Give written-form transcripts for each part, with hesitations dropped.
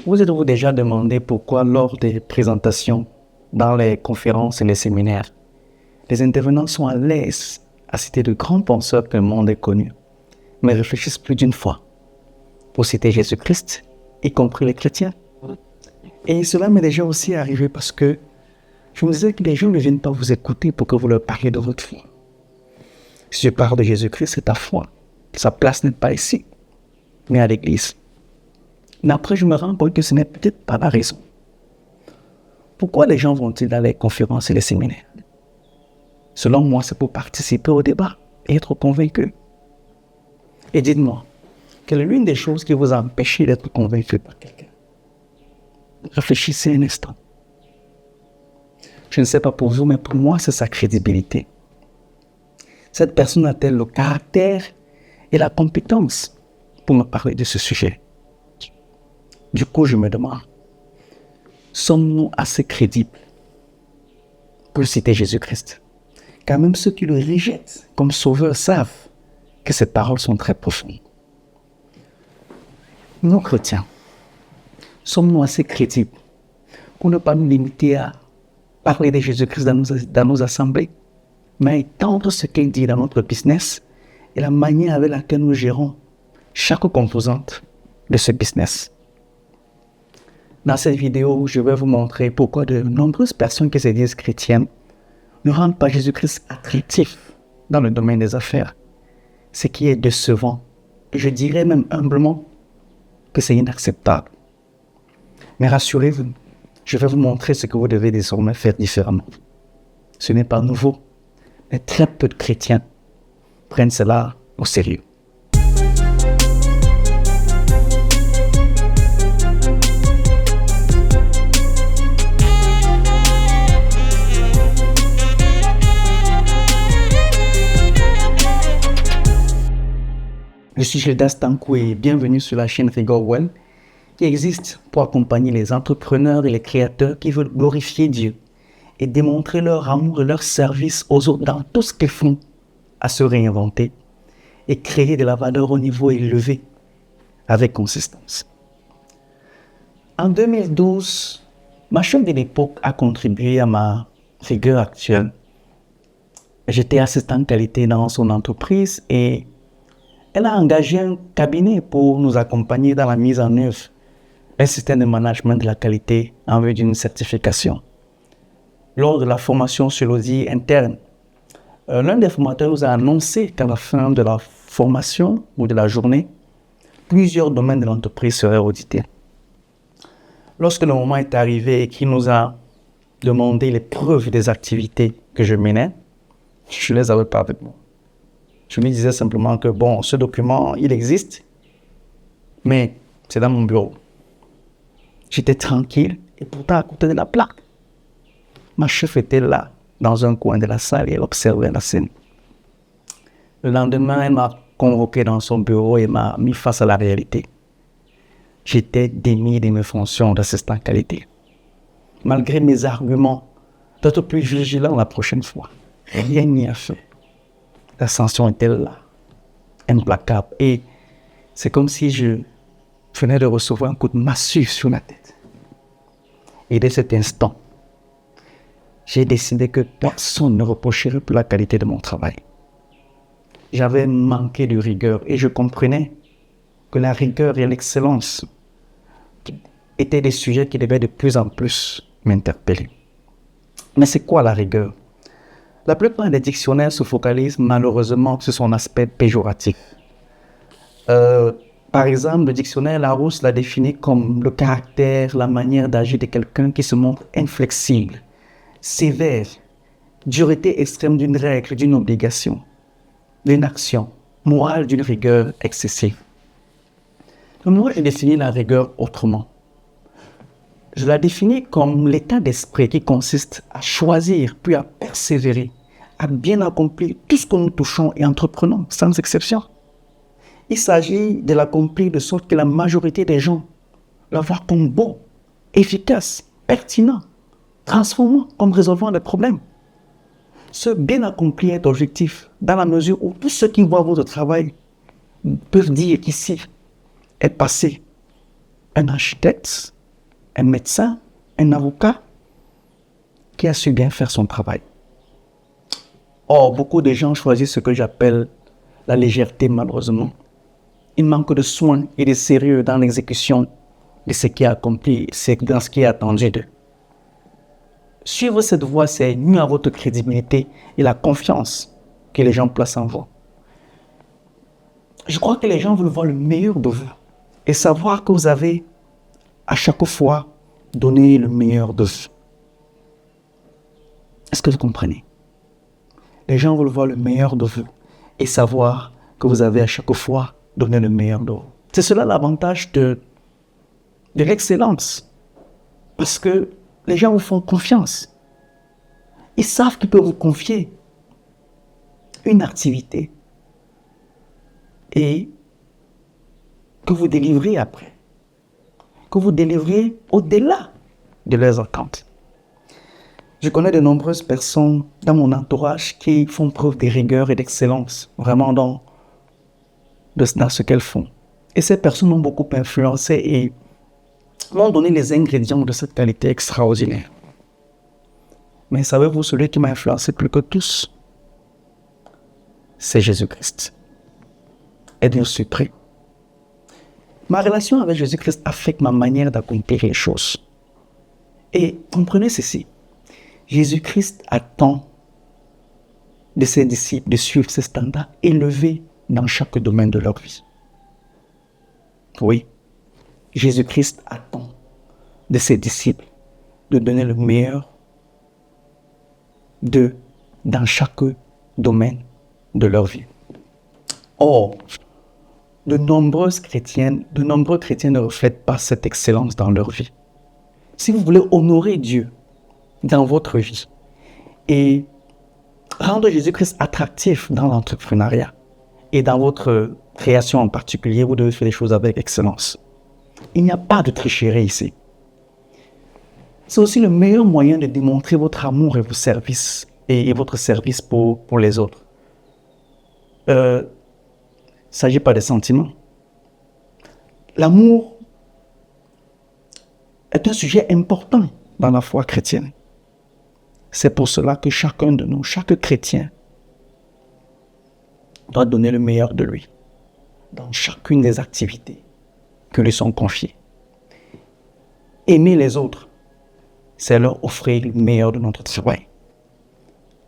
Vous êtes-vous déjà demandé pourquoi lors des présentations, dans les conférences et les séminaires, les intervenants sont à l'aise à citer de grands penseurs que le monde est connu, mais réfléchissent plus d'une fois pour citer Jésus-Christ, y compris les chrétiens? Et cela m'est déjà aussi arrivé parce que je me disais que les gens ne viennent pas vous écouter pour que vous leur parliez de votre foi. Si je parle de Jésus-Christ, c'est ta foi. Sa place n'est pas ici, mais à l'église. Mais après, je me rends compte que ce n'est peut-être pas la raison. Pourquoi les gens vont-ils dans les conférences et les séminaires? Selon moi, c'est pour participer au débat et être convaincus. Et dites-moi, quelle est l'une des choses qui vous a empêché d'être convaincu par quelqu'un? Réfléchissez un instant. Je ne sais pas pour vous, mais pour moi, c'est sa crédibilité. Cette personne a-t-elle le caractère et la compétence pour me parler de ce sujet? Du coup, je me demande, sommes-nous assez crédibles pour citer Jésus-Christ? Car même ceux qui le rejettent comme sauveur savent que ces paroles sont très profondes. Nous, chrétiens, sommes-nous assez crédibles pour ne pas nous limiter à parler de Jésus-Christ dans nos assemblées, mais à étendre ce qu'il dit dans notre business et la manière avec laquelle nous gérons chaque composante de ce business? Dans cette vidéo, je vais vous montrer pourquoi de nombreuses personnes qui se disent chrétiennes ne rendent pas Jésus-Christ attractif dans le domaine des affaires, ce qui est décevant. Je dirais même humblement que c'est inacceptable. Mais rassurez-vous, je vais vous montrer ce que vous devez désormais faire différemment. Ce n'est pas nouveau, mais très peu de chrétiens prennent cela au sérieux. Je suis Gildas Tankou et bienvenue sur la chaîne Rigor qui existe pour accompagner les entrepreneurs et les créateurs qui veulent glorifier Dieu et démontrer leur amour et leur service aux autres dans tout ce qu'ils font, à se réinventer et créer de la valeur au niveau élevé avec consistance. En 2012, ma chef de l'époque a contribué à ma rigueur actuelle. J'étais assistant qualité dans son entreprise et elle a engagé un cabinet pour nous accompagner dans la mise en œuvre d'un système de management de la qualité en vue d'une certification. Lors de la formation sur l'audit interne, l'un des formateurs nous a annoncé qu'à la fin de la formation ou de la journée, plusieurs domaines de l'entreprise seraient audités. Lorsque le moment est arrivé et qu'il nous a demandé les preuves des activités que je menais, je ne les avais pas avec moi. Je lui disais simplement que bon, ce document, il existe, mais c'est dans mon bureau. J'étais tranquille et pourtant à côté de la plaque. Ma chef était là, dans un coin de la salle et elle observait la scène. Le lendemain, elle m'a convoqué dans son bureau et m'a mis face à la réalité. J'étais démis de mes fonctions d'assistant qualité. Malgré mes arguments d'être plus vigilant la prochaine fois, rien n'y a fait. La sanction était là, implacable. Et c'est comme si je venais de recevoir un coup de massue sur la tête. Et dès cet instant, j'ai décidé que personne ne reprocherait pour la qualité de mon travail. J'avais manqué de rigueur et je comprenais que la rigueur et l'excellence étaient des sujets qui devaient de plus en plus m'interpeller. Mais c'est quoi la rigueur? La plupart des dictionnaires se focalisent malheureusement sur son aspect péjoratif. Par exemple, le dictionnaire Larousse l'a défini comme le caractère, la manière d'agir de quelqu'un qui se montre inflexible, sévère, dureté extrême d'une règle, d'une obligation, d'une action, morale d'une rigueur excessive. Donc moi, je définis la rigueur autrement. Je la définis comme l'état d'esprit qui consiste à choisir puis à persévérer, à bien accomplir tout ce que nous touchons et entreprenons, sans exception. Il s'agit de l'accomplir de sorte que la majorité des gens la voient comme bon, efficace, pertinent, transformant, comme résolvant des problèmes. Ce bien accompli est objectif dans la mesure où tous ceux qui voient votre travail peuvent dire qu'ici est passé un architecte, un médecin, un avocat qui a su bien faire son travail. Or, beaucoup de gens choisissent ce que j'appelle la légèreté, malheureusement. Il manque de soin et de sérieux dans l'exécution de ce qui est accompli, c'est dans ce qui est attendu d'eux. Suivre cette voie, c'est nuire à votre crédibilité et la confiance que les gens placent en vous. Je crois que les gens veulent voir le meilleur de vous et savoir que vous avez à chaque fois donné le meilleur de vous. Est-ce que vous comprenez? Les gens veulent voir le meilleur de vous et savoir que vous avez à chaque fois donné le meilleur de vous. C'est cela l'avantage de l'excellence. Parce que les gens vous font confiance. Ils savent qu'ils peuvent vous confier une activité et que vous délivrez après. Que vous délivrez au-delà de leurs attentes. Je connais de nombreuses personnes dans mon entourage qui font preuve de rigueur et d'excellence, vraiment dans ce qu'elles font. Et ces personnes m'ont beaucoup influencé et m'ont donné les ingrédients de cette qualité extraordinaire. Mais savez-vous, celui qui m'a influencé plus que tous, c'est Jésus-Christ. Et Dieu suprême. Ma relation avec Jésus-Christ affecte ma manière d'accomplir les choses. Et comprenez ceci. Jésus-Christ attend de ses disciples de suivre ses standards élevés dans chaque domaine de leur vie. Oui, Jésus-Christ attend de ses disciples de donner le meilleur d'eux dans chaque domaine de leur vie. Or, de nombreux chrétiens ne reflètent pas cette excellence dans leur vie. Si vous voulez honorer Dieu dans votre vie et rendre Jésus-Christ attractif dans l'entrepreneuriat et dans votre création en particulier, vous devez faire les choses avec excellence. Il n'y a pas de tricherie ici. C'est aussi le meilleur moyen de démontrer votre amour et vos services et votre service pour les autres. Il ne s'agit pas de sentiments. L'amour est un sujet important dans la foi chrétienne. C'est pour cela que chacun de nous, chaque chrétien, doit donner le meilleur de lui dans chacune des activités que lui sont confiées. Aimer les autres, c'est leur offrir le meilleur de notre travail.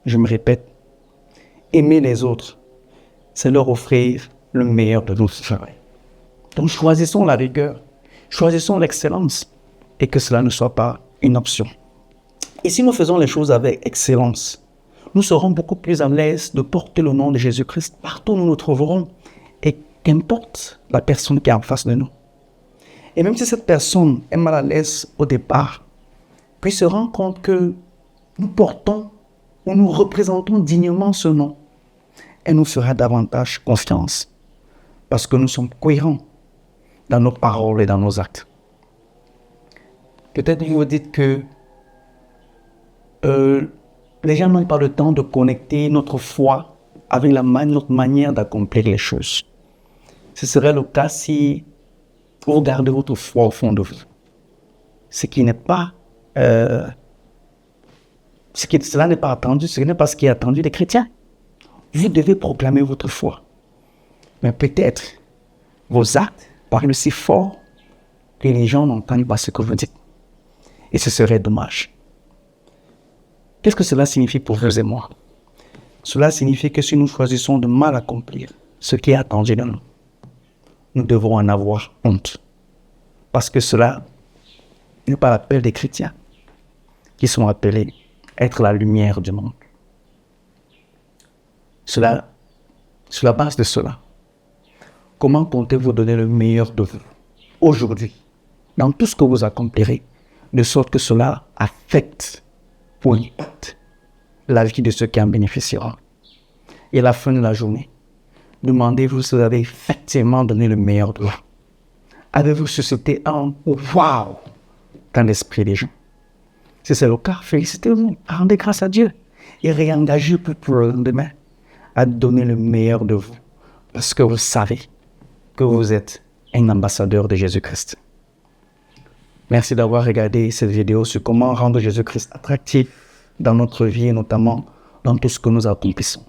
Je me répète, aimer les autres, c'est leur offrir le meilleur de notre travail. Donc choisissons la rigueur, choisissons l'excellence et que cela ne soit pas une option. Et si nous faisons les choses avec excellence, nous serons beaucoup plus à l'aise de porter le nom de Jésus-Christ partout où nous nous trouverons et qu'importe la personne qui est en face de nous. Et même si cette personne est mal à l'aise au départ, puis se rend compte que nous portons ou nous représentons dignement ce nom, elle nous fera davantage confiance parce que nous sommes cohérents dans nos paroles et dans nos actes. Peut-être que vous dites que les gens n'ont pas le temps de connecter notre foi avec notre manière d'accomplir les choses. Ce serait le cas si vous gardez votre foi au fond de vous. Cela n'est pas attendu, ce n'est pas ce qui est attendu des chrétiens. Vous devez proclamer votre foi. Mais peut-être vos actes parlent si fort que les gens n'entendent pas ce que vous dites. Et ce serait dommage. Qu'est-ce que cela signifie pour vous et moi? Cela signifie que si nous choisissons de mal accomplir ce qui est attendu de nous, nous devons en avoir honte. Parce que cela n'est pas l'appel des chrétiens qui sont appelés à être la lumière du monde. Sur la base de cela, comment comptez-vous donner le meilleur de vous aujourd'hui, dans tout ce que vous accomplirez, de sorte que cela affecte ou impacte la vie de ceux qui en bénéficieront? Et à la fin de la journée, demandez-vous si vous avez effectivement donné le meilleur de vous. Avez-vous suscité un wow dans l'esprit des gens? Si c'est le cas, félicitez-vous, rendez grâce à Dieu et réengagez pour le lendemain à donner le meilleur de vous parce que vous savez que vous êtes un ambassadeur de Jésus-Christ. Merci d'avoir regardé cette vidéo sur comment rendre Jésus-Christ attractif dans notre vie et notamment dans tout ce que nous accomplissons.